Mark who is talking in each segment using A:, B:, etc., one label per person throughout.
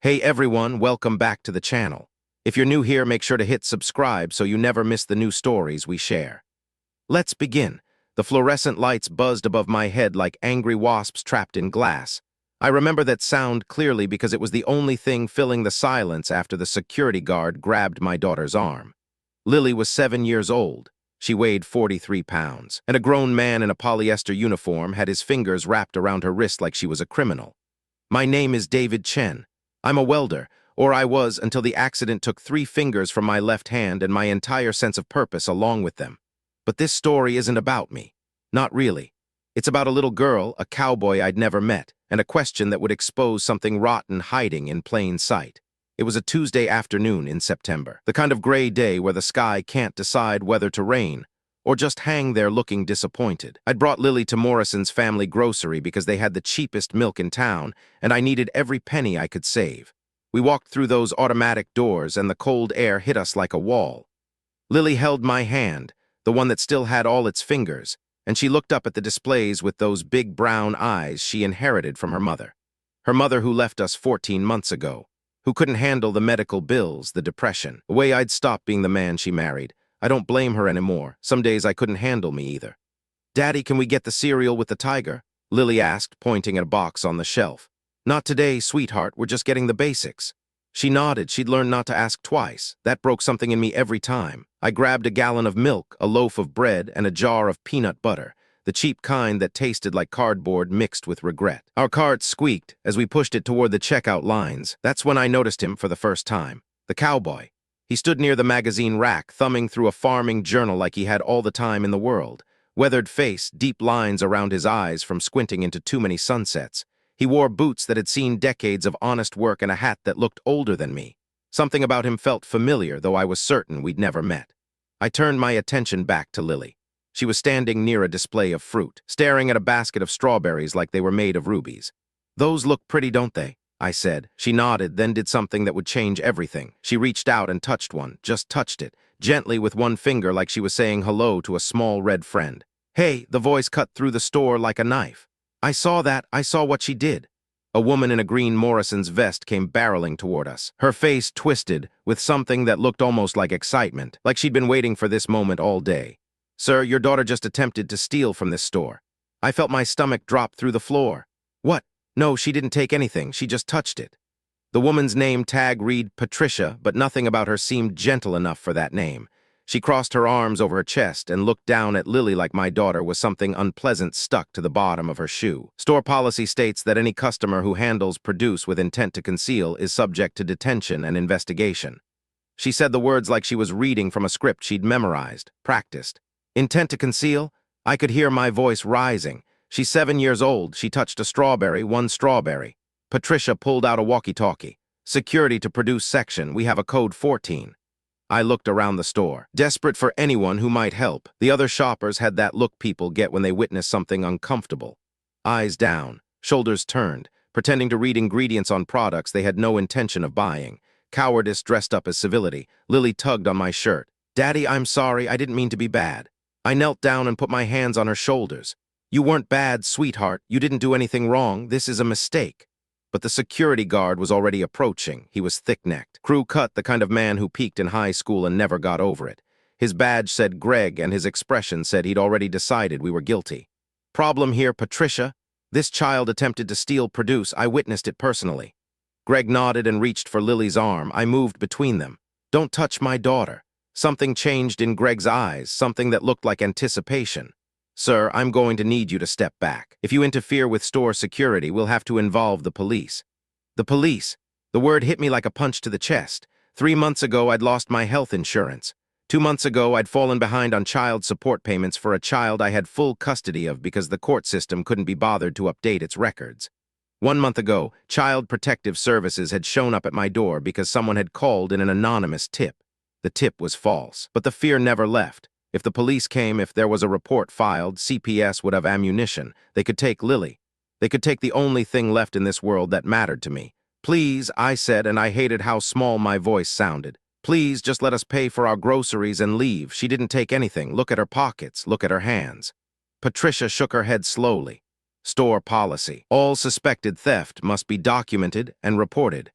A: Hey everyone, welcome back to the channel. If you're new here, make sure to hit subscribe so you never miss the new stories we share. Let's begin. The fluorescent lights buzzed above my head like angry wasps trapped in glass. I remember that sound clearly because it was the only thing filling the silence after the security guard grabbed my daughter's arm. Lily was 7 years old. She weighed 43 pounds, and a grown man in a polyester uniform had his fingers wrapped around her wrist like she was a criminal. My name is David Chen. I'm a welder, or I was until the accident took 3 fingers from my left hand and my entire sense of purpose along with them. But this story isn't about me. Not really. It's about a little girl, a cowboy I'd never met, and a question that would expose something rotten hiding in plain sight. It was a Tuesday afternoon in September, the kind of gray day where the sky can't decide whether to rain or just hang there looking disappointed. I'd brought Lily to Morrison's family grocery because they had the cheapest milk in town, and I needed every penny I could save. We walked through those automatic doors, and the cold air hit us like a wall. Lily held my hand, the one that still had all its fingers, and she looked up at the displays with those big brown eyes she inherited from her mother. Her mother who left us 14 months ago, who couldn't handle the medical bills, the depression. The way I'd stopped being the man she married. I don't blame her anymore. Some days I couldn't handle me either. "Daddy, can we get the cereal with the tiger?" Lily asked, pointing at a box on the shelf. "Not today, sweetheart. We're just getting the basics." She nodded. She'd learned not to ask twice. That broke something in me every time. I grabbed a gallon of milk, a loaf of bread, and a jar of peanut butter, the cheap kind that tasted like cardboard mixed with regret. Our cart squeaked as we pushed it toward the checkout lines. That's when I noticed him for the first time. The cowboy. He stood near the magazine rack, thumbing through a farming journal like he had all the time in the world. Weathered face, deep lines around his eyes from squinting into too many sunsets. He wore boots that had seen decades of honest work and a hat that looked older than me. Something about him felt familiar, though I was certain we'd never met. I turned my attention back to Lily. She was standing near a display of fruit, staring at a basket of strawberries like they were made of rubies. "Those look pretty, don't they?" I said. She nodded, then did something that would change everything. She reached out and touched one, just touched it, gently with one finger like she was saying hello to a small red friend. "Hey," the voice cut through the store like a knife. I saw what she did. A woman in a green Morrison's vest came barreling toward us, her face twisted with something that looked almost like excitement, like she'd been waiting for this moment all day. "Sir, your daughter just attempted to steal from this store." I felt my stomach drop through the floor. "What? No, she didn't take anything. She just touched it." The woman's name tag read Patricia, but nothing about her seemed gentle enough for that name. She crossed her arms over her chest and looked down at Lily like my daughter was something unpleasant stuck to the bottom of her shoe. "Store policy states that any customer who handles produce with intent to conceal is subject to detention and investigation." She said the words like she was reading from a script she'd memorized, practiced. Intent to conceal? I could hear my voice rising. She's 7 years old. She touched a strawberry, one strawberry. Patricia pulled out a walkie-talkie. "Security to produce section. We have a code 14. I looked around the store, desperate for anyone who might help. The other shoppers had that look people get when they witness something uncomfortable. Eyes down, shoulders turned, pretending to read ingredients on products they had no intention of buying. Cowardice dressed up as civility. Lily tugged on my shirt. "Daddy, I'm sorry. I didn't mean to be bad." I knelt down and put my hands on her shoulders. "You weren't bad, sweetheart. You didn't do anything wrong. This is a mistake." But the security guard was already approaching. He was thick-necked, crew-cut, the kind of man who peaked in high school and never got over it. His badge said Greg, and his expression said he'd already decided we were guilty. "Problem here, Patricia. This child attempted to steal produce. I witnessed it personally." Greg nodded and reached for Lily's arm. I moved between them. "Don't touch my daughter." Something changed in Greg's eyes, something that looked like anticipation. "Sir, I'm going to need you to step back. If you interfere with store security, we'll have to involve the police." The police. The word hit me like a punch to the chest. 3 months ago, I'd lost my health insurance. 2 months ago, I'd fallen behind on child support payments for a child I had full custody of because the court system couldn't be bothered to update its records. 1 month ago, Child Protective Services had shown up at my door because someone had called in an anonymous tip. The tip was false, but the fear never left. If the police came, if there was a report filed, CPS would have ammunition. They could take Lily. They could take the only thing left in this world that mattered to me. "Please," I said, and I hated how small my voice sounded. "Please, just let us pay for our groceries and leave. She didn't take anything. Look at her pockets. Look at her hands." Patricia shook her head slowly. "Store policy. All suspected theft must be documented and reported."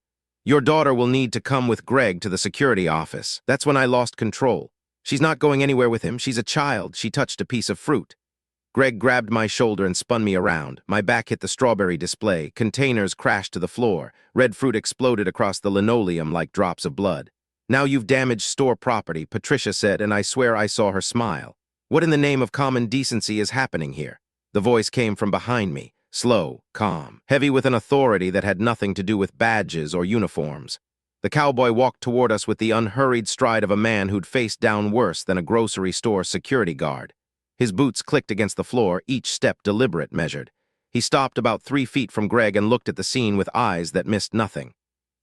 A: Your daughter will need to come with Greg to the security office. That's when I lost control. She's not going anywhere with him. She's a child. She touched a piece of fruit. Greg grabbed my shoulder and spun me around. My back hit the strawberry display. Containers crashed to the floor. Red fruit exploded across the linoleum like drops of blood. Now you've damaged store property, Patricia said, and I swear I saw her smile. What in the name of common decency is happening here? The voice came from behind me, slow, calm, heavy with an authority that had nothing to do with badges or uniforms. The cowboy walked toward us with the unhurried stride of a man who'd faced down worse than a grocery store security guard. His boots clicked against the floor, each step deliberate, measured. He stopped about 3 feet from Greg and looked at the scene with eyes that missed nothing.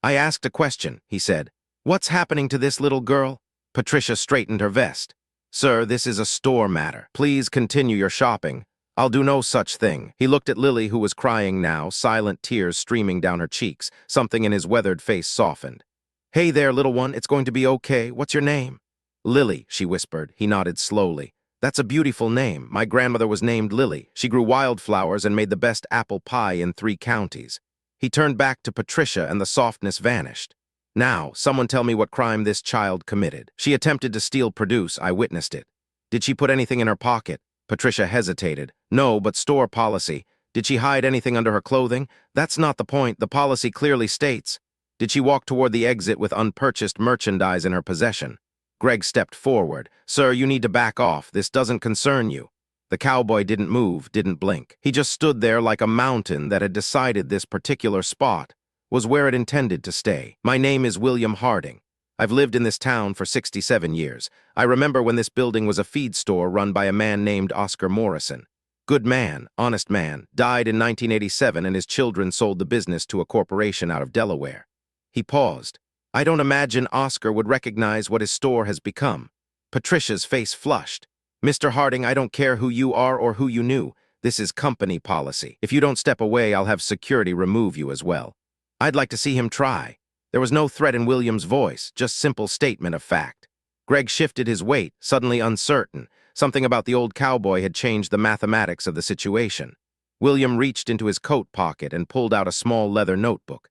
A: I asked a question, he said. What's happening to this little girl? Patricia straightened her vest. Sir, this is a store matter. Please continue your shopping. I'll do no such thing. He looked at Lily, who was crying now, silent tears streaming down her cheeks. Something in his weathered face softened. Hey there, little one, it's going to be okay. What's your name? Lily, she whispered. He nodded slowly. That's a beautiful name. My grandmother was named Lily. She grew wildflowers and made the best apple pie in 3 counties. He turned back to Patricia and the softness vanished. Now, someone tell me what crime this child committed. She attempted to steal produce. I witnessed it. Did she put anything in her pocket? Patricia hesitated. No, but store policy. Did she hide anything under her clothing? That's not the point. The policy clearly states. Did she walk toward the exit with unpurchased merchandise in her possession? Greg stepped forward. Sir, you need to back off. This doesn't concern you. The cowboy didn't move, didn't blink. He just stood there like a mountain that had decided this particular spot was where it intended to stay. My name is William Harding. I've lived in this town for 67 years. I remember when this building was a feed store run by a man named Oscar Morrison. Good man, honest man, died in 1987 and his children sold the business to a corporation out of Delaware. He paused. I don't imagine Oscar would recognize what his store has become. Patricia's face flushed. Mr. Harding, I don't care who you are or who you knew. This is company policy. If you don't step away, I'll have security remove you as well. I'd like to see him try. There was no threat in William's voice, just simple statement of fact. Greg shifted his weight, suddenly uncertain. Something about the old cowboy had changed the mathematics of the situation. William reached into his coat pocket and pulled out a small leather notebook.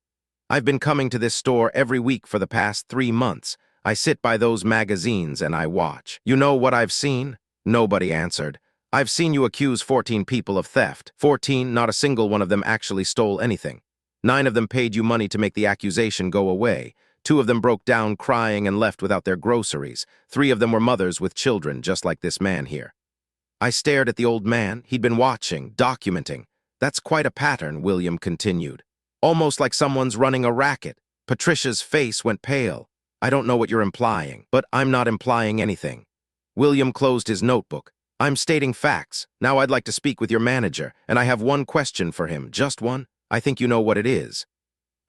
A: I've been coming to this store every week for the past 3 months. I sit by those magazines and I watch. You know what I've seen? Nobody answered. I've seen you accuse 14 people of theft. 14, not a single one of them actually stole anything. 9 of them paid you money to make the accusation go away. 2 of them broke down crying and left without their groceries. 3 of them were mothers with children, just like this man here. I stared at the old man. He'd been watching, documenting. That's quite a pattern, William continued. Almost like someone's running a racket. Patricia's face went pale. I don't know what you're implying, but I'm not implying anything. William closed his notebook. I'm stating facts. Now I'd like to speak with your manager, and I have one question for him. Just one? I think you know what it is.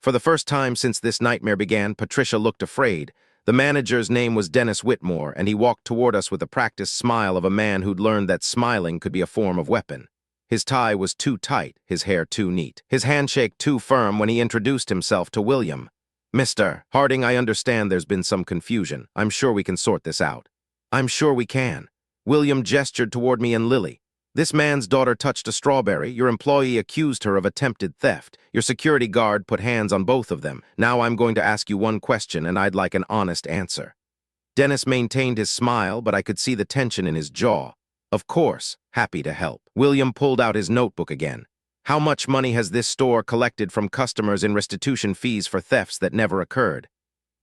A: For the first time since this nightmare began, Patricia looked afraid. The manager's name was Dennis Whitmore, and he walked toward us with the practiced smile of a man who'd learned that smiling could be a form of weapon. His tie was too tight, his hair too neat, his handshake too firm when he introduced himself to William. Mr. Harding, I understand there's been some confusion. I'm sure we can sort this out. I'm sure we can. William gestured toward me and Lily. This man's daughter touched a strawberry. Your employee accused her of attempted theft. Your security guard put hands on both of them. Now I'm going to ask you one question, and I'd like an honest answer. Dennis maintained his smile, but I could see the tension in his jaw. Of course, happy to help. William pulled out his notebook again. How much money has this store collected from customers in restitution fees for thefts that never occurred?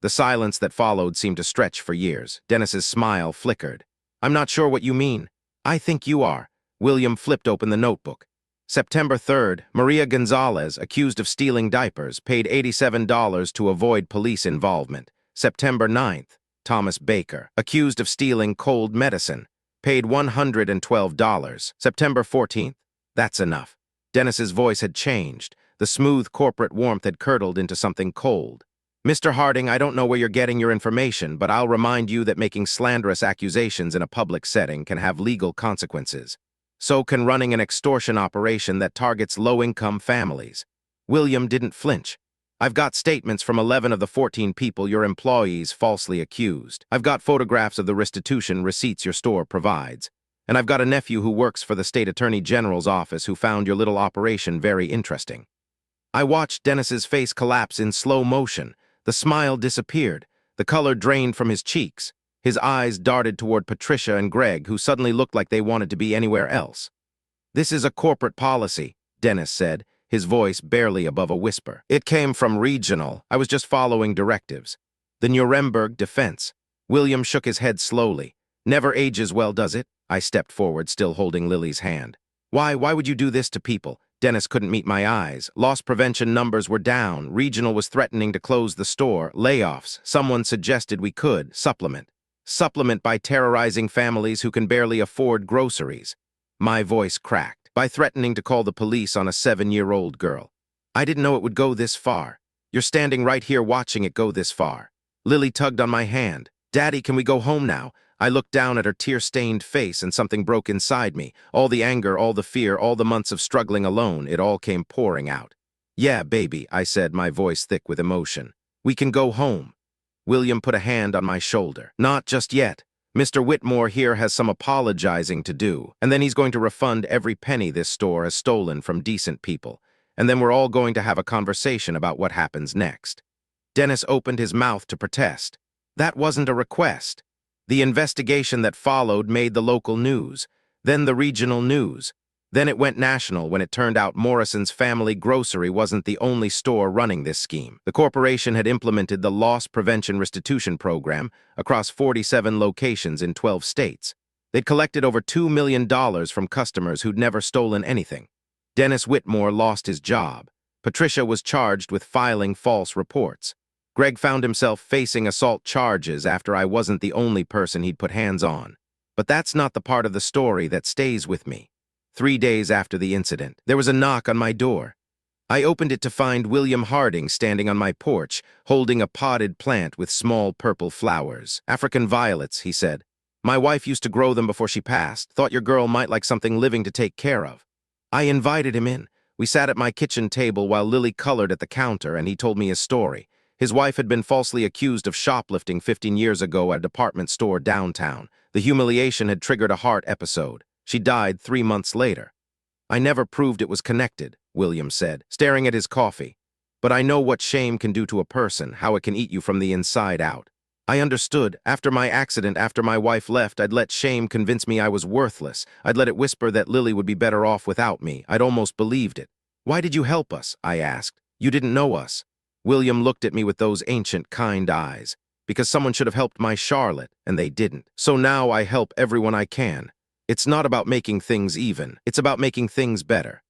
A: The silence that followed seemed to stretch for years. Dennis's smile flickered. I'm not sure what you mean. I think you are. William flipped open the notebook. September 3rd, Maria Gonzalez, accused of stealing diapers, paid $87 to avoid police involvement. September 9th, Thomas Baker, accused of stealing cold medicine, paid $112. September 14th, that's enough. Dennis's voice had changed. The smooth corporate warmth had curdled into something cold. Mr. Harding, I don't know where you're getting your information, but I'll remind you that making slanderous accusations in a public setting can have legal consequences. So can running an extortion operation that targets low-income families. William didn't flinch. I've got statements from 11 of the 14 people your employees falsely accused. I've got photographs of the restitution receipts your store provides. And I've got a nephew who works for the State Attorney General's office who found your little operation very interesting. I watched Dennis's face collapse in slow motion. The smile disappeared. The color drained from his cheeks. His eyes darted toward Patricia and Greg, who suddenly looked like they wanted to be anywhere else. "This is a corporate policy," Dennis said, his voice barely above a whisper. "It came from regional. I was just following directives." "The Nuremberg defense." William shook his head slowly. "Never ages well, does it?" I stepped forward, still holding Lily's hand. Why would you do this to people?" Dennis couldn't meet my eyes. Loss prevention numbers were down. Regional was threatening to close the store. Layoffs. Someone suggested we could supplement. Supplement by terrorizing families who can barely afford groceries. My voice cracked. By threatening to call the police on a 7-year-old girl. I didn't know it would go this far. You're standing right here watching it go this far. Lily tugged on my hand. "Daddy, can we go home now?" I looked down at her tear-stained face and something broke inside me. All the anger, all the fear, all the months of struggling alone, it all came pouring out. "Yeah, baby," I said, my voice thick with emotion. "We can go home." William put a hand on my shoulder. "Not just yet. Mr. Whitmore here has some apologizing to do, and then he's going to refund every penny this store has stolen from decent people. And then we're all going to have a conversation about what happens next." Dennis opened his mouth to protest. That wasn't a request. The investigation that followed made the local news, then the regional news. Then it went national when it turned out Morrison's Family Grocery wasn't the only store running this scheme. The corporation had implemented the Loss Prevention Restitution Program across 47 locations in 12 states. They'd collected over $2 million from customers who'd never stolen anything. Dennis Whitmore lost his job. Patricia was charged with filing false reports. Greg found himself facing assault charges after I wasn't the only person he'd put hands on. But that's not the part of the story that stays with me. 3 days after the incident, there was a knock on my door. I opened it to find William Harding standing on my porch, holding a potted plant with small purple flowers. "African violets," he said. "My wife used to grow them before she passed. Thought your girl might like something living to take care of." I invited him in. We sat at my kitchen table while Lily colored at the counter, and he told me his story. His wife had been falsely accused of shoplifting 15 years ago at a department store downtown. The humiliation had triggered a heart episode. She died 3 months later. "I never proved it was connected," William said, staring at his coffee. "But I know what shame can do to a person, how it can eat you from the inside out." I understood. After my accident, after my wife left, I'd let shame convince me I was worthless. I'd let it whisper that Lily would be better off without me. I'd almost believed it. "Why did you help us?" I asked. "You didn't know us." William looked at me with those ancient, kind eyes. "Because someone should have helped my Charlotte, and they didn't. So now I help everyone I can. It's not about making things even. It's about making things better."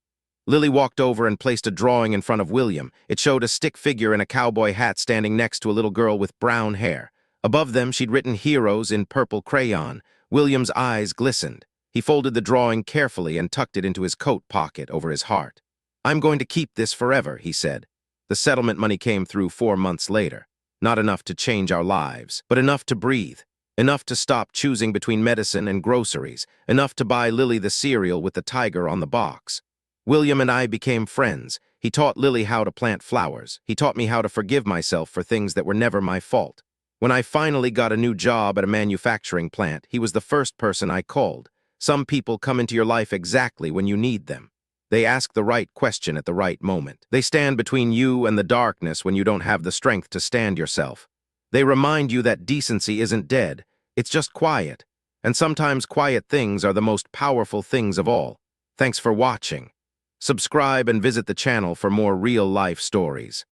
A: Lily walked over and placed a drawing in front of William. It showed a stick figure in a cowboy hat standing next to a little girl with brown hair. Above them, she'd written heroes in purple crayon. William's eyes glistened. He folded the drawing carefully and tucked it into his coat pocket over his heart. "I'm going to keep this forever," he said. The settlement money came through 4 months later. Not enough to change our lives, but enough to breathe. Enough to stop choosing between medicine and groceries. Enough to buy Lily the cereal with the tiger on the box. William and I became friends. He taught Lily how to plant flowers. He taught me how to forgive myself for things that were never my fault. When I finally got a new job at a manufacturing plant, he was the first person I called. Some people come into your life exactly when you need them. They ask the right question at the right moment. They stand between you and the darkness when you don't have the strength to stand yourself. They remind you that decency isn't dead. It's just quiet. And sometimes quiet things are the most powerful things of all. Thanks for watching. Subscribe and visit the channel for more real-life stories.